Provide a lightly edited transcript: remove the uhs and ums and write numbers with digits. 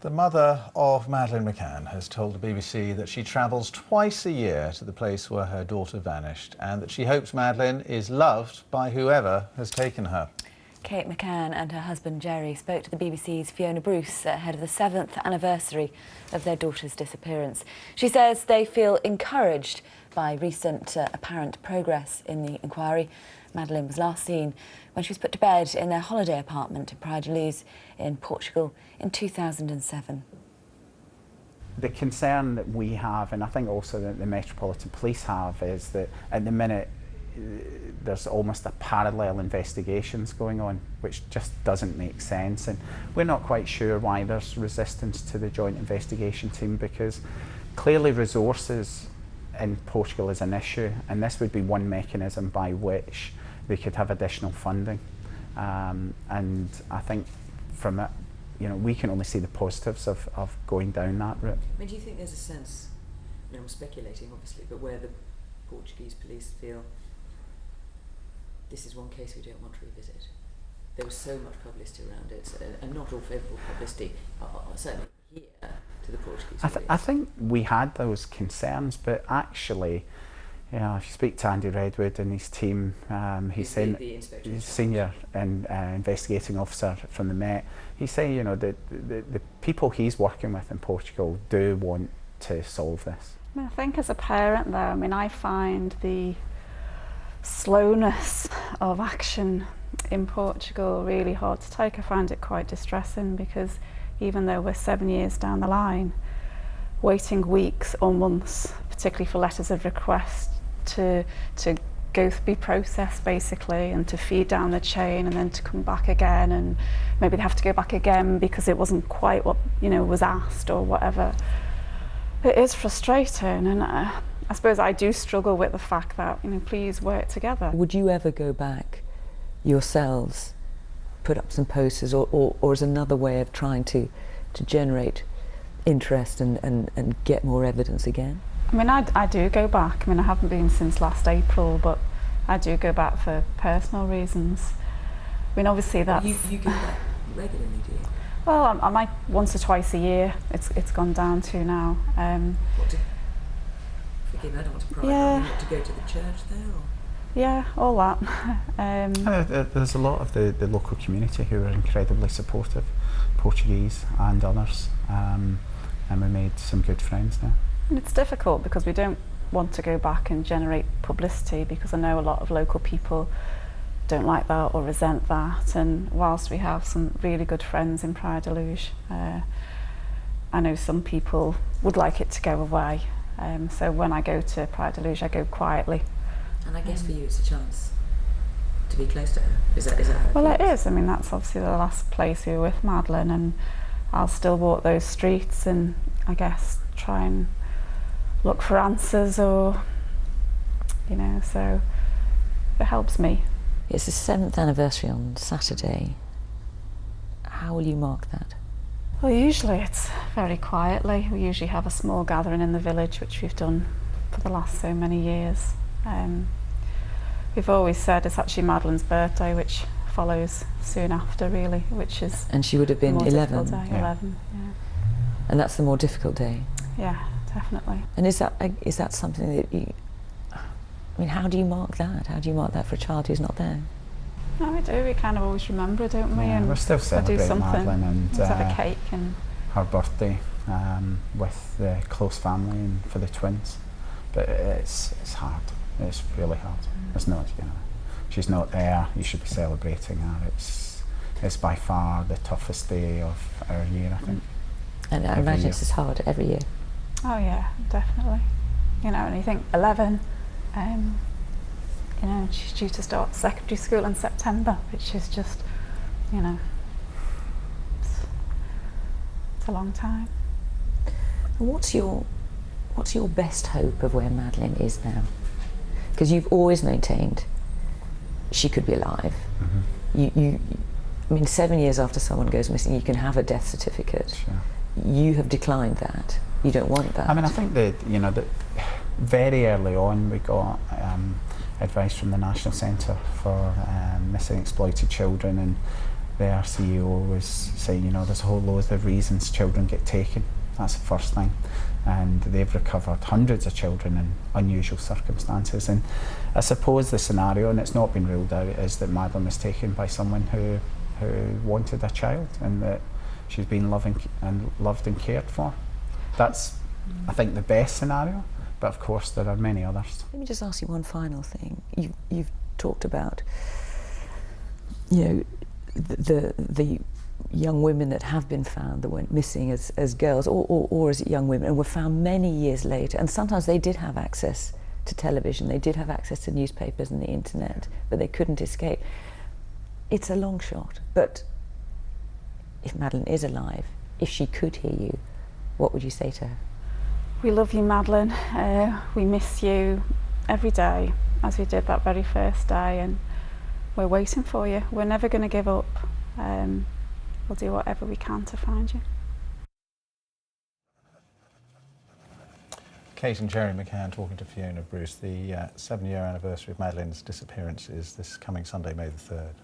The mother of Madeleine McCann has told the BBC that she travels twice a year to the place where her daughter vanished and that she hopes Madeleine is loved by whoever has taken her. Kate McCann and her husband Gerry spoke to the BBC's Fiona Bruce ahead of the 7th anniversary of their daughter's disappearance. She says they feel encouraged by recent apparent progress in the inquiry. Madeleine was last seen when she was put to bed in their holiday apartment in Praia de Luz in Portugal in 2007. The concern that we have, and I think also that the Metropolitan Police have, is that at the minute there's almost a parallel investigations going on, which just doesn't make sense, and we're not quite sure why there's resistance to the joint investigation team, because clearly resources in Portugal is an issue, and this would be one mechanism by which they could have additional funding, and I think from it, you know, we can only see the positives of going down that route. I mean, do you think there's a sense, I mean, I'm speculating obviously, but where the Portuguese police feel this is one case we don't want to revisit? There was so much publicity around it, and not all favourable publicity, certainly here, to the Portuguese police. I think we had those concerns, but actually, you know, if you speak to Andy Redwood and his team, he's saying, he's senior investigating officer from the Met, he's saying, you know, the people he's working with in Portugal do want to solve this. I think as a parent though, I mean, I find the slowness of action in Portugal really hard to take. I find it quite distressing, because even though we're 7 years down the line, waiting weeks or months, particularly for letters of request to be processed basically, and to feed down the chain, and then to come back again, and maybe they have to go back again because it wasn't quite what, you know, was asked or whatever. It is frustrating, and I suppose I do struggle with the fact that, you know, please work together. Would you ever go back yourselves, put up some posters, or as another way of trying to generate interest and get more evidence again? I mean, I do go back. I mean, I haven't been since last April, but I do go back for personal reasons. I mean, obviously that's... You go back regularly, do you? Well, I might once or twice a year. It's gone down to now. Forgive me, I don't want to pry, yeah. But to go to the church there, or? Yeah, all that. There's a lot of the local community who are incredibly supportive, Portuguese and others, and we made some good friends there. And it's difficult because we don't want to go back and generate publicity, because I know a lot of local people don't like that or resent that, and whilst we have some really good friends in Praia de Luz, I know some people would like it to go away, so when I go to Praia de Luz I go quietly. And I guess for you it's a chance to be close to her. Is that how it Well, feels? it is. I mean, that's obviously the last place we were with Madeleine, and I'll still walk those streets and I guess try and look for answers, or, you know, so it helps me. It's the 7th anniversary on Saturday. How will you mark that? Well, usually it's very quietly. We usually have a small gathering in the village, which we've done for the last so many years. We've always said it's actually Madeleine's birthday, which follows soon after, really, which is... And she would have been 11. Day, 11, yeah. And that's the more difficult day? Yeah, definitely. And is that something that you... I mean, how do you mark that? How do you mark that for a child who's not there? No, we do. We kind of always remember, don't we? Yeah, and we're still celebrating Madeleine and let's have a cake and her birthday with the close family and for the twins. But it's hard. It's really hard. It's not, you know, she's not there. You should be celebrating her. It's by far the toughest day of our year, I think. And I imagine it's as hard every year. Oh yeah, definitely. You know, and you think 11. You know, she's due to start secondary school in September, which is just, you know, it's a long time. And what's your best hope of where Madeleine is now? Because you've always maintained she could be alive. Mm-hmm. I mean, 7 years after someone goes missing, you can have a death certificate. Sure. You have declined that. You don't want that. I mean, I think that, you know, that very early on we got advice from the National Centre for Missing and Exploited Children, and their CEO was saying, you know, there's a whole load of reasons children get taken. That's the first thing. And they've recovered hundreds of children in unusual circumstances. And I suppose the scenario, and it's not been ruled out, is that Madeleine was taken by someone who wanted a child, and that she's been loved and cared for. That's, I think, the best scenario, but of course there are many others. Let me just ask you one final thing. You've talked about, you know, the young women that have been found that went missing as girls or as young women and were found many years later, and sometimes they did have access to television, they did have access to newspapers and the internet, but they couldn't escape. It's a long shot, but if Madeleine is alive, if she could hear you, what would you say to her? We love you, Madeleine. We miss you every day, as we did that very first day, and we're waiting for you. We're never going to give up. We'll do whatever we can to find you. Kate and Gerry McCann talking to Fiona Bruce. The 7-year anniversary of Madeleine's disappearance is this coming Sunday, May the 3rd.